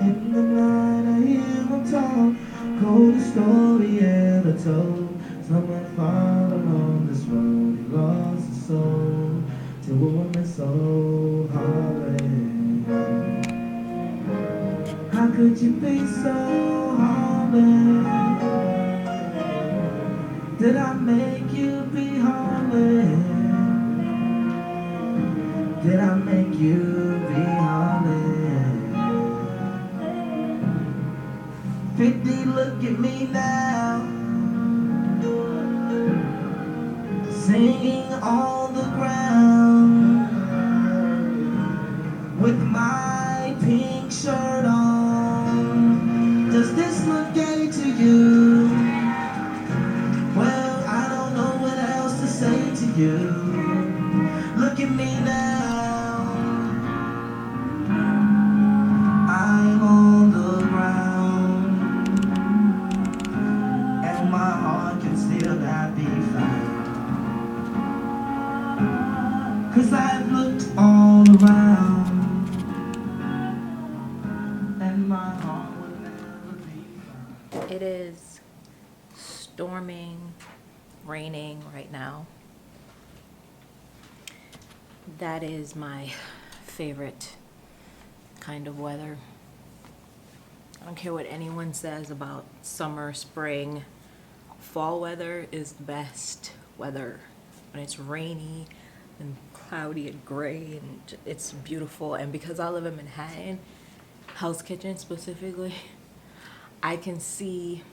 In the night I hear him talk, coldest story ever told. Someone far along this road, he lost his soul to a woman so heartless. How could you be so heartless? Did I make you be heartless? Did I make you be heartless? 50, look at me now, singing on the ground with my pink shirt on. Does this look gay to you? Well, I don't know what else to say to you. Look at me now, I'm on the ground, and my heart can still not be found. 'Cause I've looked all around, and my heart will never be found. It is storming, raining right now. That is my favorite kind of weather. I don't care what anyone says about summer, spring. Fall weather is the best weather. When it's rainy and cloudy and gray and it's beautiful. And because I live in Manhattan, Hell's Kitchen specifically, I can see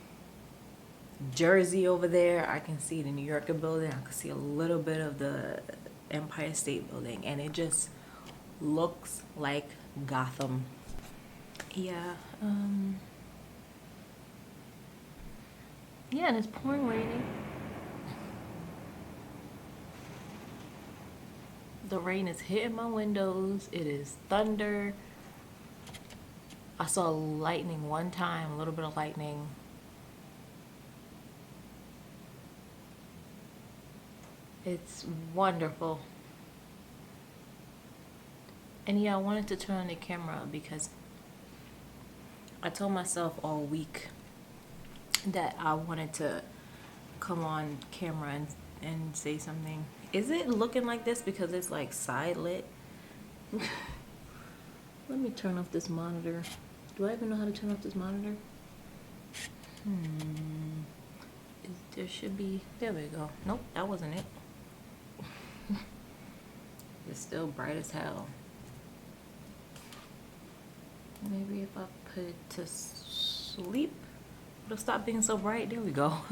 Jersey over there. I can see the New Yorker building. I can see a little bit of the Empire State Building, and it just looks like Gotham. Yeah, yeah, and it's pouring raining. The rain is hitting my windows. It is thunder. I saw lightning one time, a little bit of lightning. It's wonderful. And yeah, I wanted to turn on the camera because I told myself all week that I wanted to come on camera and say something. Is it looking like this because it's like side lit? Let me turn off this monitor. Do I even know how to turn off this monitor? There should be, there we go. Nope, that wasn't it. It's still bright as hell. Maybe if I put it to sleep, it'll stop being so bright. There we go.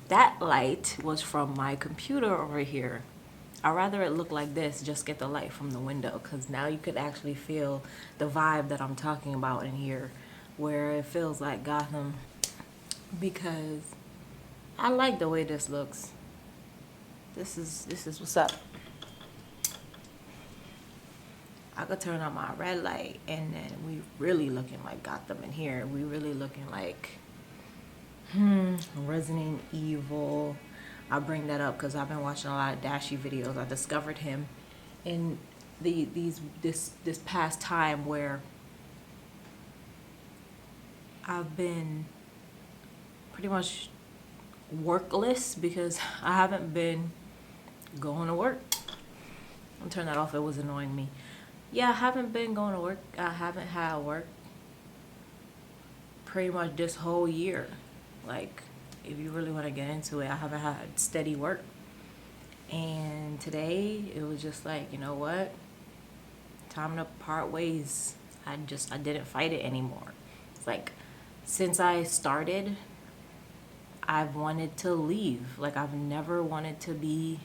That light was from my computer over here. I'd rather it look like this, just get the light from the window, because now you could actually feel the vibe that I'm talking about in here, where it feels like Gotham, because I like the way this looks. This is what's up. I could turn on my red light and then we really looking like Gotham in here. We really looking like Resident Evil. I bring that up because I've been watching a lot of Dashi videos. I discovered him in this past time where I've been pretty much workless because I haven't been going to work. I'll turn that off. It was annoying me. Yeah, I haven't been going to work. I haven't had work pretty much this whole year. Like, if you really want to get into it, I haven't had steady work. And today, it was just like, you know what? Time to part ways. I didn't fight it anymore. It's like, since I started, I've wanted to leave. Like, I've never wanted to be,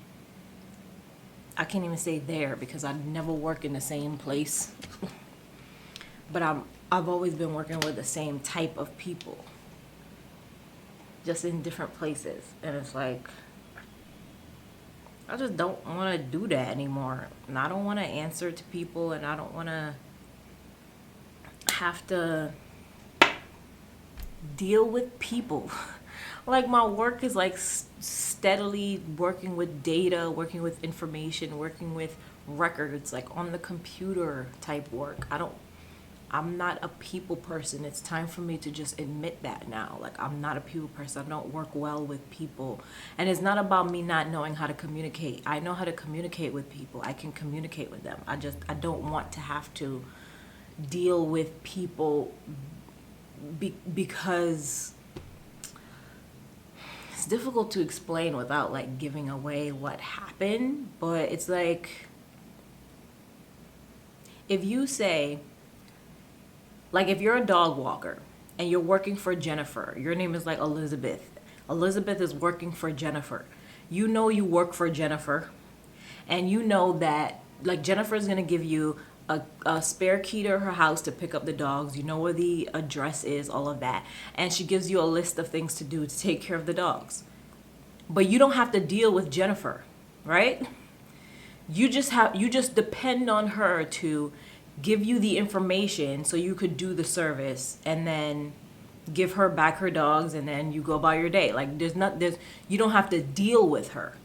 I can't even say there because I never work in the same place. But I've always been working with the same type of people, just in different places. And it's like, I just don't want to do that anymore. And I don't want to answer to people, and I don't want to have to deal with people. Like, my work is like steadily working with data, working with information, working with records, like on the computer type work. I I'm not a people person. It's time for me to just admit that now. Like, I'm not a people person. I don't work well with people. And it's not about me not knowing how to communicate. I know how to communicate with people. I can communicate with them. I don't want to have to deal with people because it's difficult to explain without like giving away what happened. But it's like, if you say, like, if you're a dog walker and you're working for Jennifer, your name is like Elizabeth. Elizabeth is working for Jennifer. You know you work for Jennifer, and you know that, like, Jennifer is gonna give you a spare key to her house to pick up the dogs. You know where the address is, all of that. And she gives you a list of things to do to take care of the dogs. But you don't have to deal with Jennifer, right? You just depend on her to give you the information so you could do the service, and then give her back her dogs, and then you go about your day. Like, you don't have to deal with her,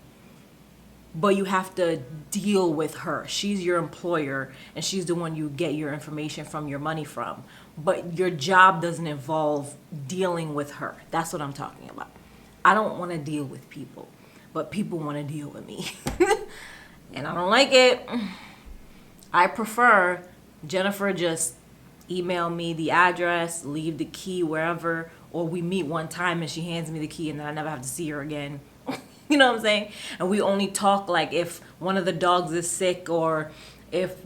but you have to deal with her. She's your employer, and she's the one you get your information from, your money from. But your job doesn't involve dealing with her. That's what I'm talking about. I don't want to deal with people, but people want to deal with me. And I don't like it. I prefer Jennifer just email me the address, leave the key wherever, or we meet one time and she hands me the key and then I never have to see her again. You know what I'm saying? And we only talk like if one of the dogs is sick, or if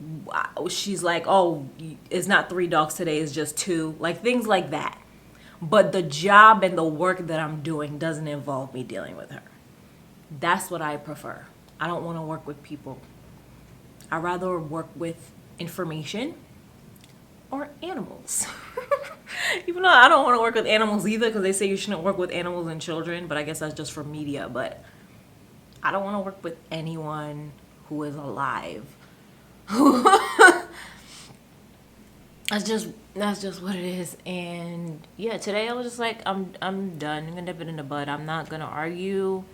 she's like, oh, it's not 3 dogs today, it's just 2. Like, things like that. But the job and the work that I'm doing doesn't involve me dealing with her. That's what I prefer. I don't want to work with people. I'd rather work with information or animals. Even though I don't want to work with animals either, because they say you shouldn't work with animals and children, but I guess that's just for media. But I don't want to work with anyone who is alive. That's just what it is. And yeah, today I was just like, I'm done. I'm gonna nip it in the bud. I'm not gonna argue.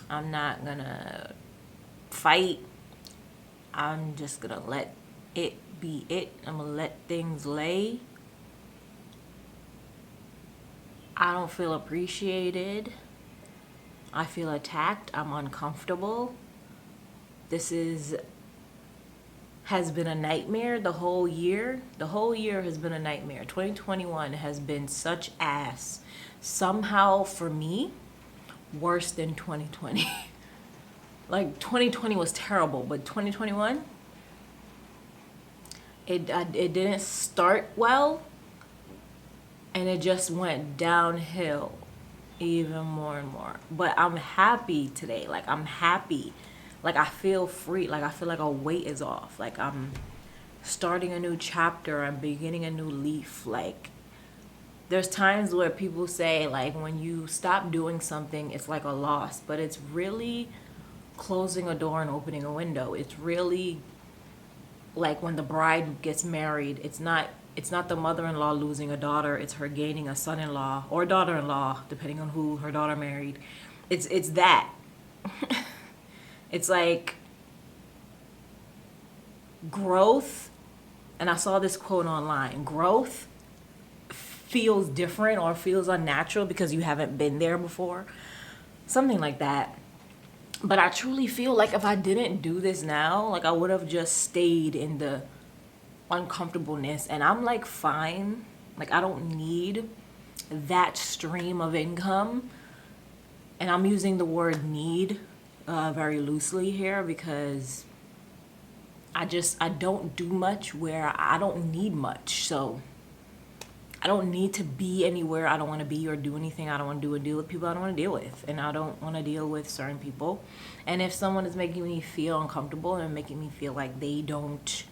I'm not gonna fight. I'm just gonna let it be it. I'm gonna let things lay. I don't feel appreciated. I feel attacked. I'm uncomfortable. This has been a nightmare the whole year. The whole year has been a nightmare. 2021 has been such ass. Somehow, for me, worse than 2020. Like, 2020 was terrible, but 2021, it didn't start well, and it just went downhill even more and more. But I'm happy today. Like, I'm happy. Like, I feel free. Like, I feel like a weight is off. Like, I'm starting a new chapter. I'm beginning a new leaf. Like, there's times where people say, like, when you stop doing something, it's like a loss. But it's really closing a door and opening a window. It's really like when the bride gets married. It's not the mother-in-law losing a daughter. It's her gaining a son-in-law or daughter-in-law, depending on who her daughter married. It's that. It's like growth, and I saw this quote online, growth feels different or feels unnatural because you haven't been there before. Something like that. But I truly feel like if I didn't do this now, like, I would have just stayed in the uncomfortableness. And I'm like, fine. Like, I don't need that stream of income. And I'm using the word need very loosely here, because I don't do much where I don't need much. So I don't need to be anywhere I don't want to be, or do anything I don't want to do, or deal with people I don't want to deal with. And I don't want to deal with certain people. And if someone is making me feel uncomfortable and making me feel like they don't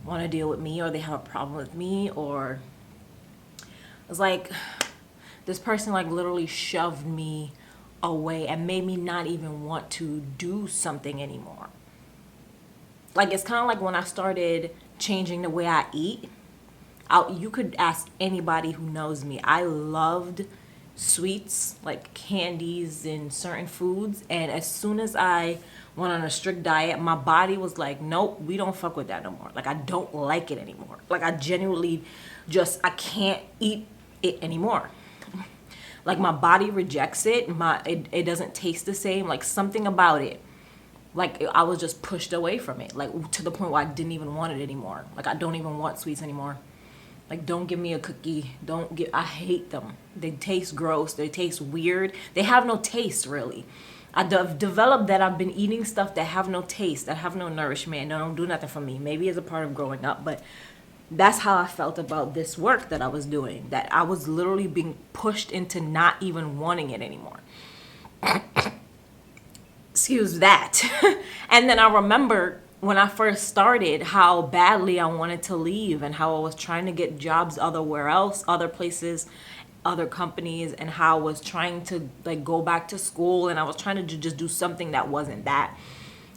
want to deal with me, or they have a problem with me, or it's like this person like literally shoved me away and made me not even want to do something anymore. Like, it's kind of like when I started changing the way I eat. You could ask anybody who knows me. I loved sweets, like candies and certain foods. And as soon as I went on a strict diet. My body was like, nope, we don't fuck with that no more. Like, I don't like it anymore. Like, I genuinely I can't eat it anymore. Like, my body rejects it. It doesn't taste the same. Like, something about it. Like, I was just pushed away from it. Like, to the point where I didn't even want it anymore. Like, I don't even want sweets anymore. Like, don't give me a cookie. I hate them. They taste gross. They taste weird. They have no taste, really. I've developed that I've been eating stuff that have no taste, that have no nourishment, and don't do nothing for me. Maybe it's a part of growing up, but that's how I felt about this work that I was doing. That I was literally being pushed into not even wanting it anymore. Excuse that. And then I remember when I first started how badly I wanted to leave and how I was trying to get jobs otherwhere else, other places, other companies, and how I was trying to like go back to school, and I was trying to just do something that wasn't that.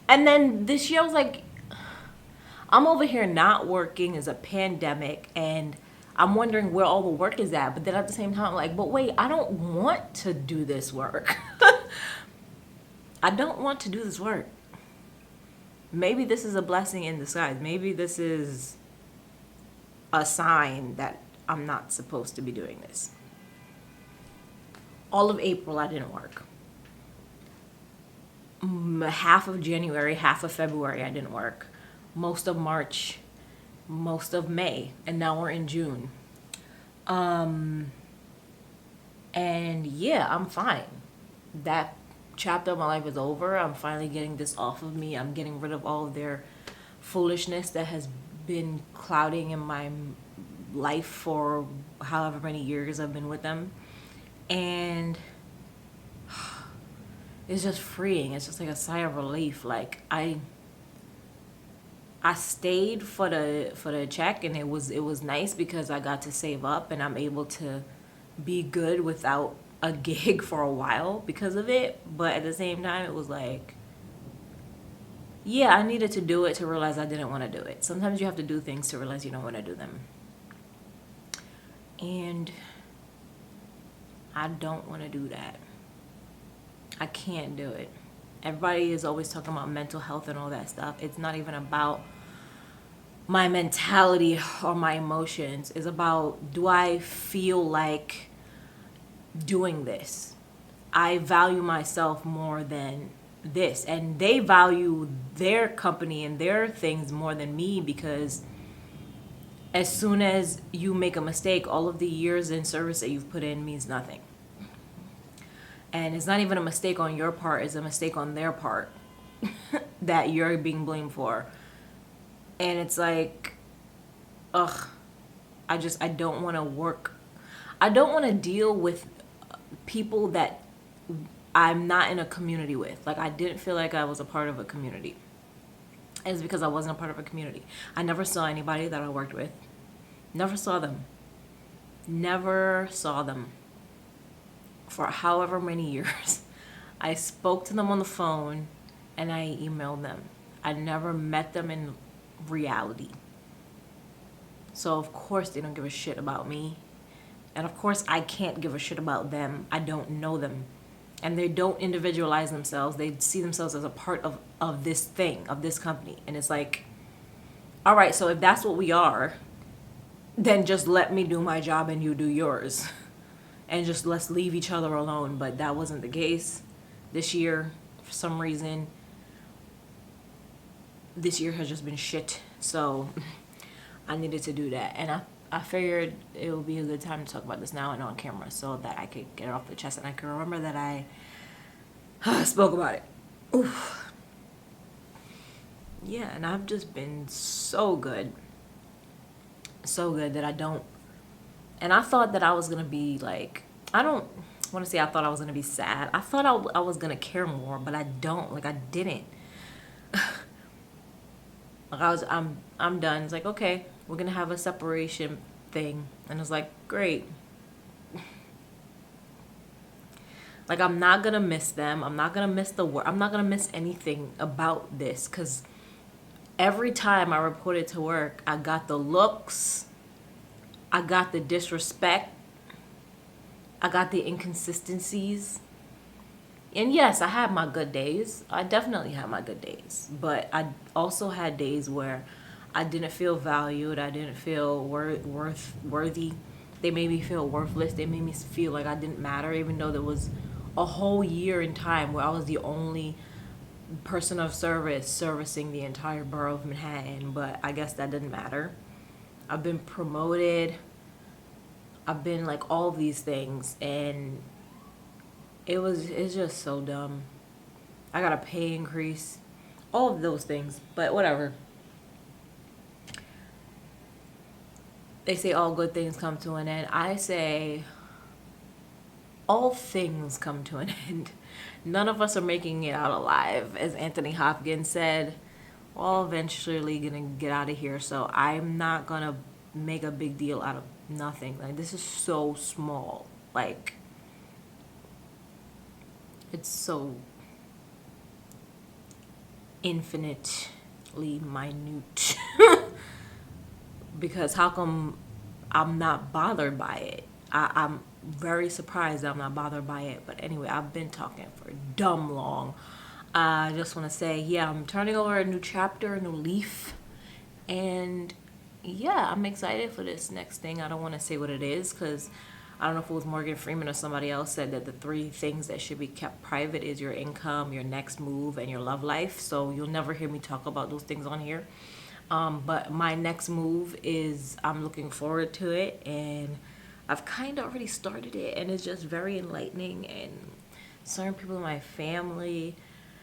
And then this year I was like, I'm over here not working, as a pandemic, and I'm wondering where all the work is at. But then at the same time, I'm like, but wait, I don't want to do this work. I don't want to do this work. Maybe this is a blessing in disguise. Maybe this is a sign that I'm not supposed to be doing this. All of April, I didn't work. Half of January, half of February, I didn't work. Most of March, most of May, and now we're in June. And yeah, I'm fine. That chapter of my life is over. I'm finally getting this off of me. I'm getting rid of all of their foolishness that has been clouding in my life for however many years I've been with them. And it's just freeing. It's just like a sigh of relief. Like I stayed for the check, and it was nice because I got to save up, and I'm able to be good without a gig for a while because of it. But at the same time, it was like, yeah, I needed to do it to realize I didn't want to do it. Sometimes you have to do things to realize you don't want to do them. And I don't want to do that. I can't do it. Everybody is always talking about mental health and all that stuff. It's not even about my mentality or my emotions. It's about, do I feel like doing this? I value myself more than this, and they value their company and their things more than me, because as soon as you make a mistake, all of the years in service that you've put in means nothing. And it's not even a mistake on your part, it's a mistake on their part that you're being blamed for. And it's like, ugh, I don't want to work. I don't want to deal with people that I'm not in a community with. Like, I didn't feel like I was a part of a community. And it's because I wasn't a part of a community. I never saw anybody that I worked with. Never saw them. Never saw them for however many years. I spoke to them on the phone and I emailed them. I never met them in reality. So of course they don't give a shit about me. And of course I can't give a shit about them. I don't know them. And they don't individualize themselves. They see themselves as a part of this thing, of this company. And it's like, all right, so if that's what we are, then just let me do my job and you do yours. And just let's leave each other alone. But that wasn't the case this year. For some reason, this year has just been shit. So I needed to do that. And I figured it would be a good time to talk about this now and on camera, so that I could get it off the chest and I could remember that I spoke about it. Oof. Yeah, and I've just been so good. So good that I don't. And I thought that I was going to be like, I don't want to say I thought I was going to be sad. I thought I was going to care more, but I don't. Like, I didn't. Like, I'm done. It's like, okay, we're going to have a separation thing. And it's like, great. Like, I'm not going to miss them. I'm not going to miss the work. I'm not going to miss anything about this, because every time I reported to work, I got the looks, I got the disrespect, I got the inconsistencies. And yes, I had my good days. I definitely had my good days. But I also had days where I didn't feel valued. I didn't feel worthy. They made me feel worthless. They made me feel like I didn't matter, even though there was a whole year in time where I was the only person of service servicing the entire borough of Manhattan. But I guess that didn't matter. I've been promoted. I've been like all these things, and it's just so dumb. I got a pay increase, all of those things, but whatever. They say all good things come to an end. I say all things come to an end. None of us are making it out alive. As Anthony Hopkins said, we're all eventually gonna get out of here. So I'm not gonna make a big deal out of nothing. Like, this is so small. Like, it's so infinitely minute. Because how come I'm not bothered by it? I'm very surprised I'm not bothered by it. But anyway, I've been talking for dumb long. I just want to say, yeah, I'm turning over a new chapter, a new leaf. And yeah, I'm excited for this next thing. I don't want to say what it is because I don't know if it was Morgan Freeman or somebody else said that the three things that should be kept private is your income, your next move, and your love life. So you'll never hear me talk about those things on here. But my next move is, I'm looking forward to it, and I've kind of already started it, and it's just very enlightening. And certain people in my family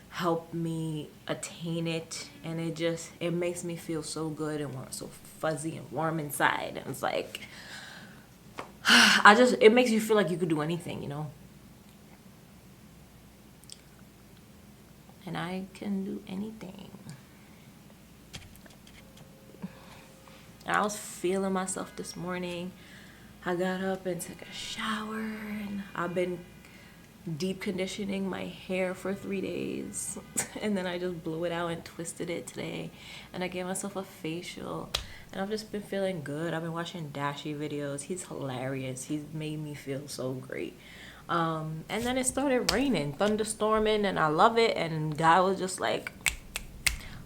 help me attain it, and it makes me feel so good and so fuzzy and warm inside. And it's like, it makes you feel like you could do anything, you know? And I can do anything. And I was feeling myself this morning. I got up and took a shower, and I've been deep conditioning my hair for 3 days. And then I just blew it out and twisted it today. And I gave myself a facial. And I've just been feeling good. I've been watching Dashi videos. He's hilarious. He's made me feel so great. And then it started raining, thunderstorming, and I love it. And God was just like,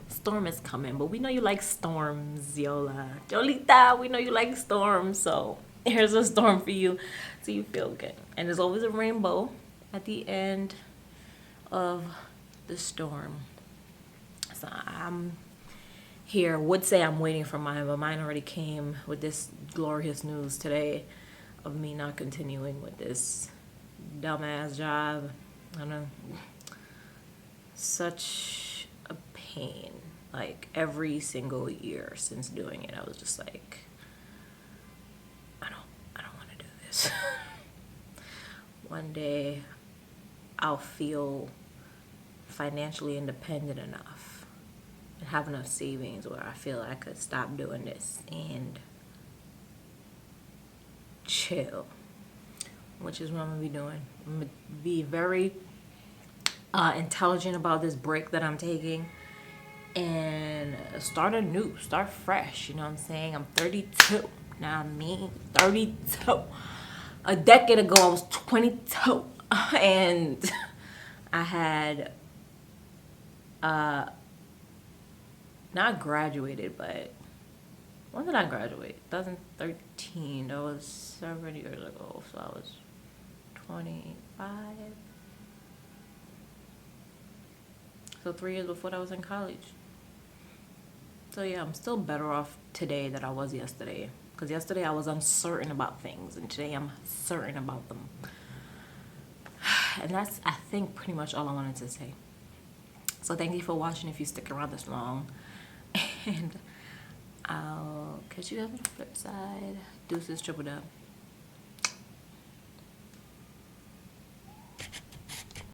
storm is coming, but we know you like storms, Yola. Jolita, we know you like storms, so here's a storm for you so you feel good. And there's always a rainbow at the end of the storm. So I'm here, would say I'm waiting for mine, but mine already came with this glorious news today of me not continuing with this dumbass job. I don't know. Such a pain. Like, every single year since doing it, I was just like, I don't want to do this. One day, I'll feel financially independent enough and have enough savings where I feel I could stop doing this and chill, which is what I'm gonna be doing. I'm gonna be very intelligent about this break that I'm taking and start anew, start fresh. You know what I'm saying? I'm 32 now. 32. A decade ago, I was 22, and I had not graduated, but when did I graduate? 2013. That was 7 years ago. So I was 25. So 3 years before I was in college. So yeah, I'm still better off today than I was yesterday. Because yesterday I was uncertain about things, and today I'm certain about them. And that's, I think, pretty much all I wanted to say. So thank you for watching if you stick around this long. And I'll catch you on the flip side. Deuces, triple dub.